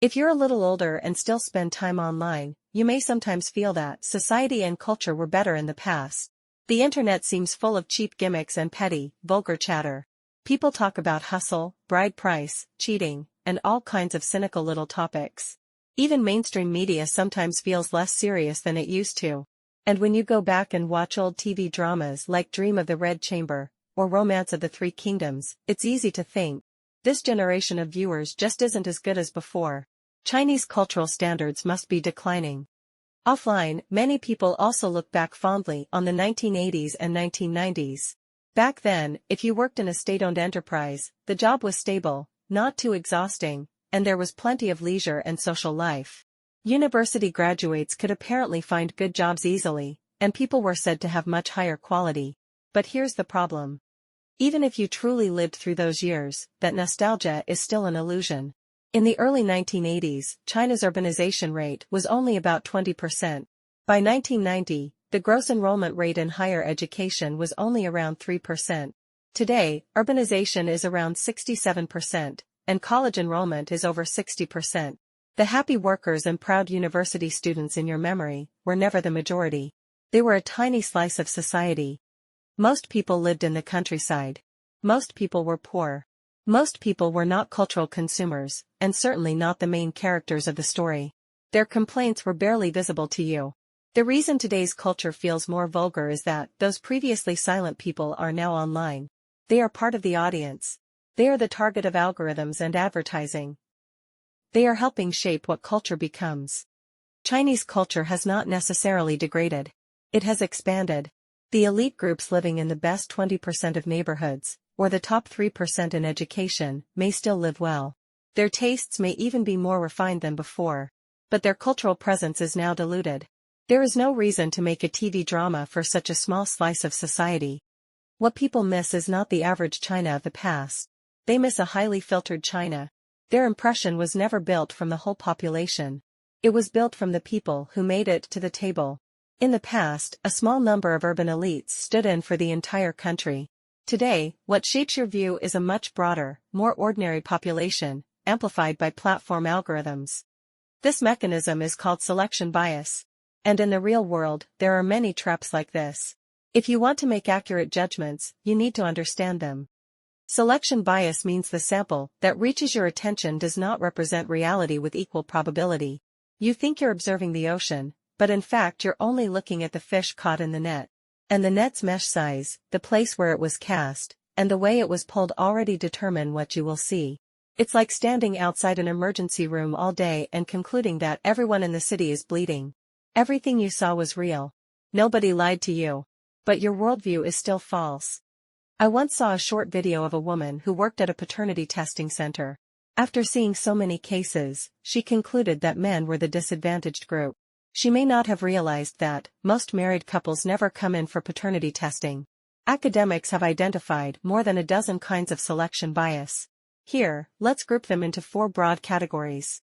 If you're a little older and still spend time online, you may sometimes feel that society and culture were better in the past. The internet seems full of cheap gimmicks and petty, vulgar chatter. People talk about hustle, bride price, cheating, and all kinds of cynical little topics. Even mainstream media sometimes feels less serious than it used to. And when you go back and watch old TV dramas like Dream of the Red Chamber, or Romance of the Three Kingdoms, it's easy to think, this generation of viewers just isn't as good as before. Chinese cultural standards must be declining. Offline, many people also look back fondly on the 1980s and 1990s. Back then, if you worked in a state-owned enterprise, the job was stable, not too exhausting, and there was plenty of leisure and social life. University graduates could apparently find good jobs easily, and people were said to have much higher quality. But here's the problem. Even if you truly lived through those years, that nostalgia is still an illusion. In the early 1980s, China's urbanization rate was only about 20%. By 1990, the gross enrollment rate in higher education was only around 3%. Today, urbanization is around 67%, and college enrollment is over 60%. The happy workers and proud university students in your memory were never the majority. They were a tiny slice of society. Most people lived in the countryside. Most people were poor. Most people were not cultural consumers, and certainly not the main characters of the story. Their complaints were barely visible to you. The reason today's culture feels more vulgar is that those previously silent people are now online. They are part of the audience. They are the target of algorithms and advertising. They are helping shape what culture becomes. Chinese culture has not necessarily degraded. It has expanded. The elite groups living in the best 20% of neighborhoods, or the top 3% in education, may still live well. Their tastes may even be more refined than before. But their cultural presence is now diluted. There is no reason to make a TV drama for such a small slice of society. What people miss is not the average China of the past. They miss a highly filtered China. Their impression was never built from the whole population. It was built from the people who made it to the table. In the past, a small number of urban elites stood in for the entire country. Today, what shapes your view is a much broader, more ordinary population, amplified by platform algorithms. This mechanism is called selection bias. And in the real world, there are many traps like this. If you want to make accurate judgments, you need to understand them. Selection bias means the sample that reaches your attention does not represent reality with equal probability. You think you're observing the ocean, but in fact you're only looking at the fish caught in the net. And the net's mesh size, the place where it was cast, and the way it was pulled already determine what you will see. It's like standing outside an emergency room all day and concluding that everyone in the city is bleeding. Everything you saw was real. Nobody lied to you. But your worldview is still false. I once saw a short video of a woman who worked at a paternity testing center. After seeing so many cases, she concluded that men were the disadvantaged group. She may not have realized that most married couples never come in for paternity testing. Academics have identified more than a dozen kinds of selection bias. Here, let's group them into 4 broad categories.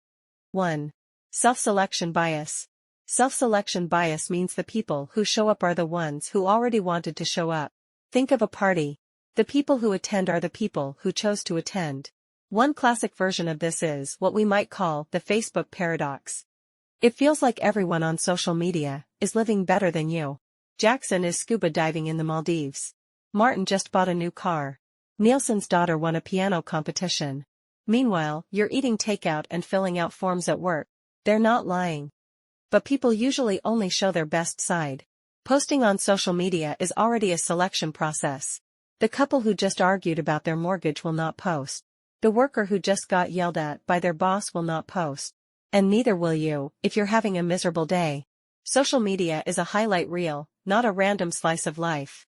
1. Self-selection bias. Self-selection bias means the people who show up are the ones who already wanted to show up. Think of a party. The people who attend are the people who chose to attend. One classic version of this is what we might call the Facebook paradox. It feels like everyone on social media is living better than you. Jackson is scuba diving in the Maldives. Martin just bought a new car. Nielsen's daughter won a piano competition. Meanwhile, you're eating takeout and filling out forms at work. They're not lying. But people usually only show their best side. Posting on social media is already a selection process. The couple who just argued about their mortgage will not post. The worker who just got yelled at by their boss will not post. And neither will you, if you're having a miserable day. Social media is a highlight reel, not a random slice of life.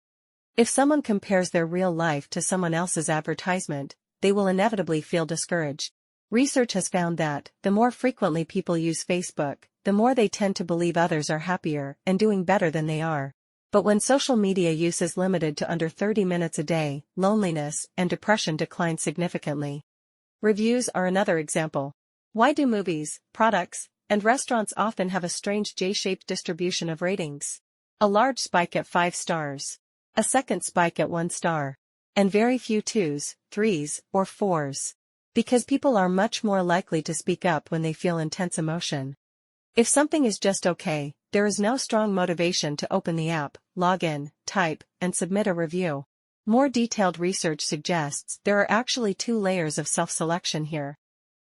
If someone compares their real life to someone else's advertisement, they will inevitably feel discouraged. Research has found that, the more frequently people use Facebook, the more they tend to believe others are happier and doing better than they are. But when social media use is limited to under 30 minutes a day, loneliness and depression decline significantly. Reviews are another example. Why do movies, products, and restaurants often have a strange J-shaped distribution of ratings? A large spike at 5 stars. A second spike at 1 star. And very few 2s, 3s, or 4s. Because people are much more likely to speak up when they feel intense emotion. If something is just okay, there is no strong motivation to open the app, log in, type, and submit a review. More detailed research suggests there are actually two layers of self-selection here.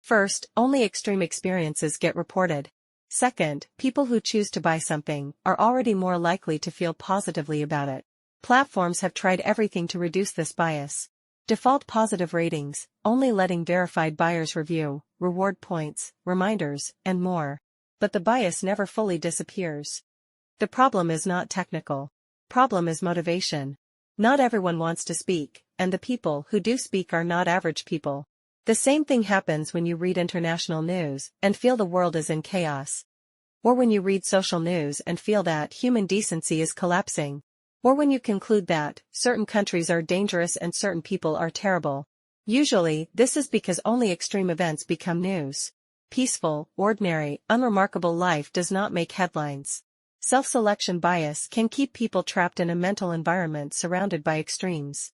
First, only extreme experiences get reported. Second, people who choose to buy something are already more likely to feel positively about it. Platforms have tried everything to reduce this bias. Default positive ratings, only letting verified buyers review, reward points, reminders, and more. But the bias never fully disappears. The problem is not technical. Problem is motivation. Not everyone wants to speak, and the people who do speak are not average people. The same thing happens when you read international news and feel the world is in chaos. Or when you read social news and feel that human decency is collapsing. Or when you conclude that certain countries are dangerous and certain people are terrible. Usually, this is because only extreme events become news. Peaceful, ordinary, unremarkable life does not make headlines. Self-selection bias can keep people trapped in a mental environment surrounded by extremes.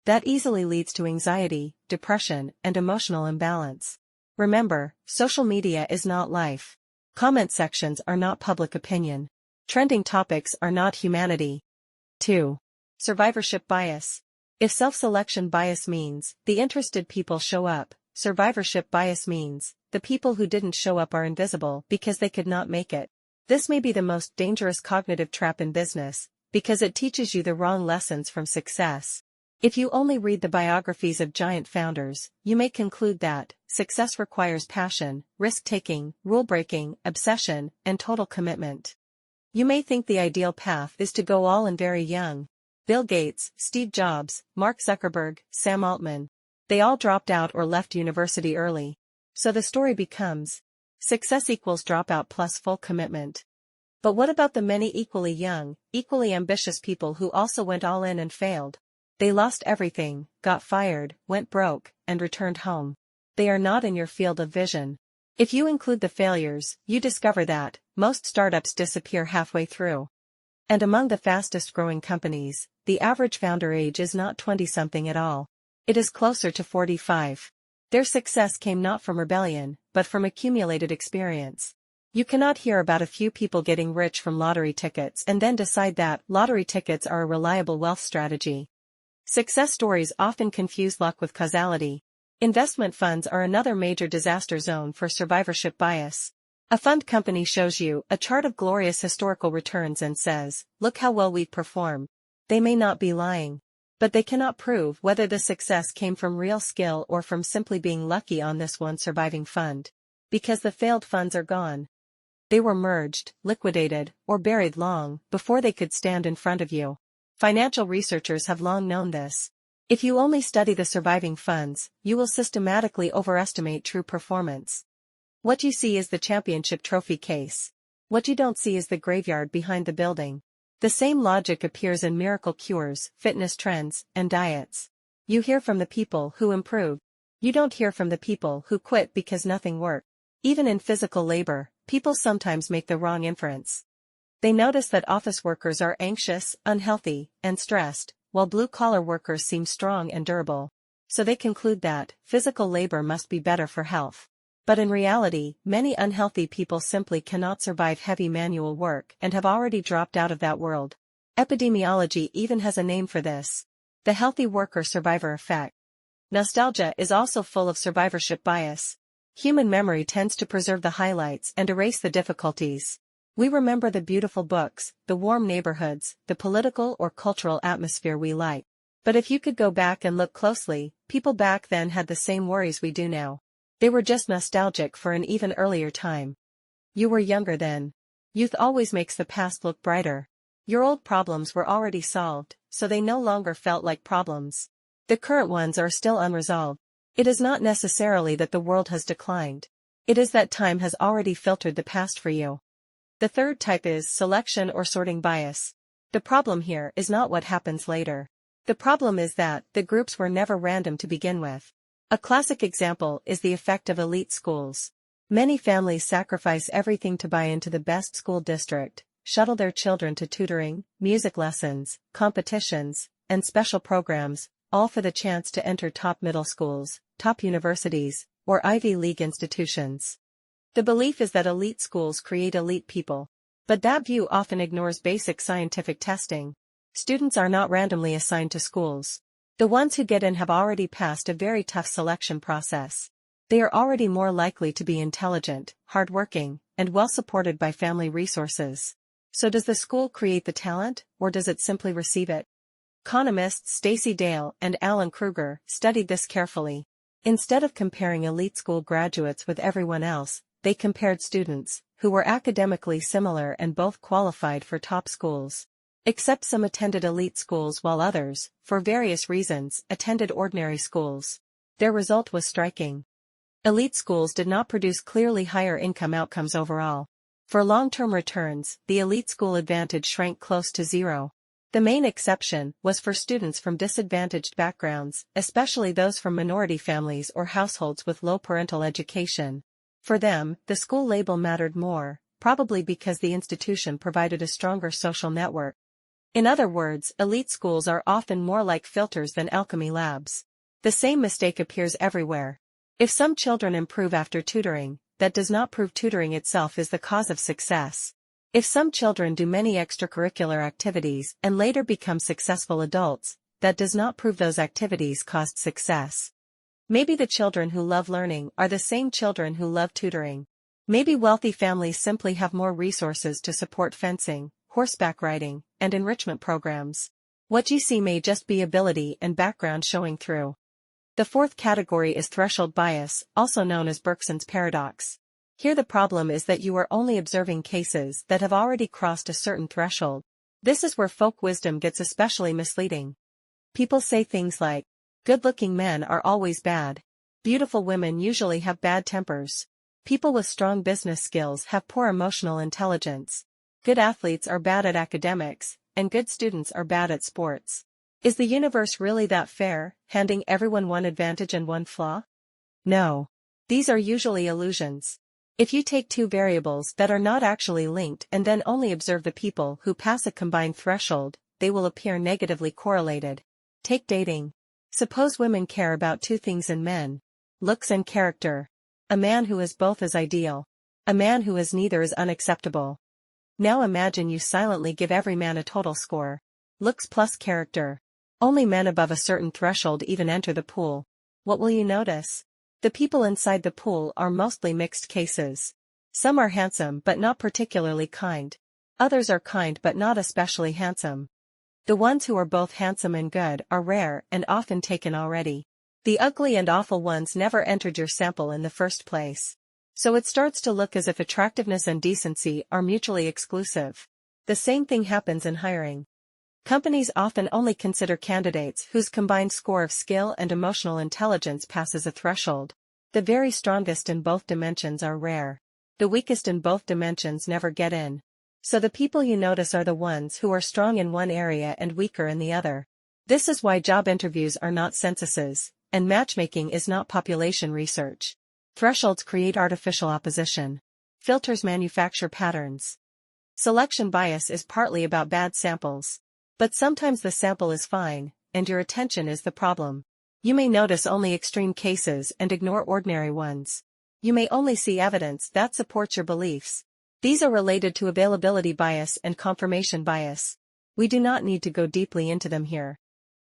That easily leads to anxiety, depression, and emotional imbalance. Remember, social media is not life. Comment sections are not public opinion. Trending topics are not humanity. 2. Survivorship bias. If self-selection bias means the interested people show up, survivorship bias means the people who didn't show up are invisible because they could not make it. This may be the most dangerous cognitive trap in business, because it teaches you the wrong lessons from success. If you only read the biographies of giant founders, you may conclude that success requires passion, risk-taking, rule-breaking, obsession, and total commitment. You may think the ideal path is to go all in very young. Bill Gates, Steve Jobs, Mark Zuckerberg, Sam Altman. They all dropped out or left university early. So the story becomes, success equals dropout plus full commitment. But what about the many equally young, equally ambitious people who also went all in and failed? They lost everything, got fired, went broke, and returned home. They are not in your field of vision. If you include the failures, you discover that most startups disappear halfway through. And among the fastest-growing companies, the average founder age is not 20-something at all. It is closer to 45. Their success came not from rebellion, but from accumulated experience. You cannot hear about a few people getting rich from lottery tickets and then decide that lottery tickets are a reliable wealth strategy. Success stories often confuse luck with causality. Investment funds are another major disaster zone for survivorship bias. A fund company shows you a chart of glorious historical returns and says, "Look how well we've performed." They may not be lying. But they cannot prove whether the success came from real skill or from simply being lucky on this one surviving fund. Because the failed funds are gone. They were merged, liquidated, or buried long before they could stand in front of you. Financial researchers have long known this. If you only study the surviving funds, you will systematically overestimate true performance. What you see is the championship trophy case. What you don't see is the graveyard behind the building. The same logic appears in miracle cures, fitness trends, and diets. You hear from the people who improve. You don't hear from the people who quit because nothing worked. Even in physical labor, people sometimes make the wrong inference. They notice that office workers are anxious, unhealthy, and stressed, while blue-collar workers seem strong and durable. So they conclude that physical labor must be better for health. But in reality, many unhealthy people simply cannot survive heavy manual work and have already dropped out of that world. Epidemiology even has a name for this. The healthy worker survivor effect. Nostalgia is also full of survivorship bias. Human memory tends to preserve the highlights and erase the difficulties. We remember the beautiful books, the warm neighborhoods, the political or cultural atmosphere we like. But if you could go back and look closely, people back then had the same worries we do now. They were just nostalgic for an even earlier time. You were younger then. Youth always makes the past look brighter. Your old problems were already solved, so they no longer felt like problems. The current ones are still unresolved. It is not necessarily that the world has declined. It is that time has already filtered the past for you. The third type is selection or sorting bias. The problem here is not what happens later. The problem is that the groups were never random to begin with. A classic example is the effect of elite schools. Many families sacrifice everything to buy into the best school district, shuttle their children to tutoring, music lessons, competitions, and special programs, all for the chance to enter top middle schools, top universities, or Ivy League institutions. The belief is that elite schools create elite people. But that view often ignores basic scientific testing. Students are not randomly assigned to schools. The ones who get in have already passed a very tough selection process. They are already more likely to be intelligent, hardworking, and well supported by family resources. So does the school create the talent, or does it simply receive it? Economists Stacey Dale and Alan Krueger studied this carefully. Instead of comparing elite school graduates with everyone else, they compared students, who were academically similar and both qualified for top schools. Except some attended elite schools while others, for various reasons, attended ordinary schools. Their result was striking. Elite schools did not produce clearly higher income outcomes overall. For long-term returns, the elite school advantage shrank close to zero. The main exception was for students from disadvantaged backgrounds, especially those from minority families or households with low parental education. For them, the school label mattered more, probably because the institution provided a stronger social network. In other words, elite schools are often more like filters than alchemy labs. The same mistake appears everywhere. If some children improve after tutoring, that does not prove tutoring itself is the cause of success. If some children do many extracurricular activities and later become successful adults, that does not prove those activities caused success. Maybe the children who love learning are the same children who love tutoring. Maybe wealthy families simply have more resources to support fencing, horseback riding, and enrichment programs. What you see may just be ability and background showing through. The fourth category is threshold bias, also known as Bergson's paradox. Here the problem is that you are only observing cases that have already crossed a certain threshold. This is where folk wisdom gets especially misleading. People say things like, good-looking men are always bad. Beautiful women usually have bad tempers. People with strong business skills have poor emotional intelligence. Good athletes are bad at academics, and good students are bad at sports. Is the universe really that fair, handing everyone one advantage and one flaw? No. These are usually illusions. If you take two variables that are not actually linked and then only observe the people who pass a combined threshold, they will appear negatively correlated. Take dating. Suppose women care about two things in men: looks and character. A man who is both is ideal. A man who is neither is unacceptable. Now imagine you silently give every man a total score. Looks plus character. Only men above a certain threshold even enter the pool. What will you notice? The people inside the pool are mostly mixed cases. Some are handsome but not particularly kind. Others are kind but not especially handsome. The ones who are both handsome and good are rare and often taken already. The ugly and awful ones never entered your sample in the first place. So it starts to look as if attractiveness and decency are mutually exclusive. The same thing happens in hiring. Companies often only consider candidates whose combined score of skill and emotional intelligence passes a threshold. The very strongest in both dimensions are rare. The weakest in both dimensions never get in. So the people you notice are the ones who are strong in one area and weaker in the other. This is why job interviews are not censuses, and matchmaking is not population research. Thresholds create artificial opposition. Filters manufacture patterns. Selection bias is partly about bad samples. But sometimes the sample is fine, and your attention is the problem. You may notice only extreme cases and ignore ordinary ones. You may only see evidence that supports your beliefs. These are related to availability bias and confirmation bias. We do not need to go deeply into them here.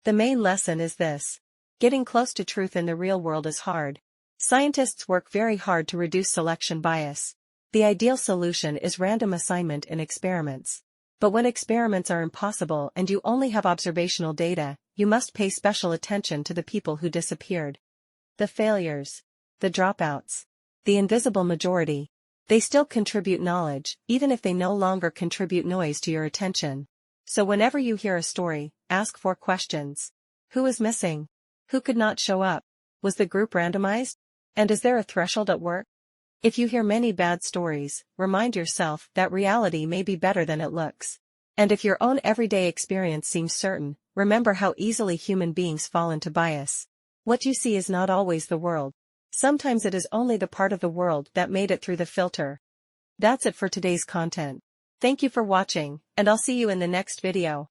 The main lesson is this: getting close to truth in the real world is hard. Scientists work very hard to reduce selection bias. The ideal solution is random assignment in experiments. But when experiments are impossible and you only have observational data, you must pay special attention to the people who disappeared. The failures. The dropouts. The invisible majority. They still contribute knowledge, even if they no longer contribute noise to your attention. So whenever you hear a story, ask 4 questions. Who is missing? Who could not show up? Was the group randomized? And is there a threshold at work? If you hear many bad stories, remind yourself that reality may be better than it looks. And if your own everyday experience seems certain, remember how easily human beings fall into bias. What you see is not always the world. Sometimes it is only the part of the world that made it through the filter. That's it for today's content. Thank you for watching, and I'll see you in the next video.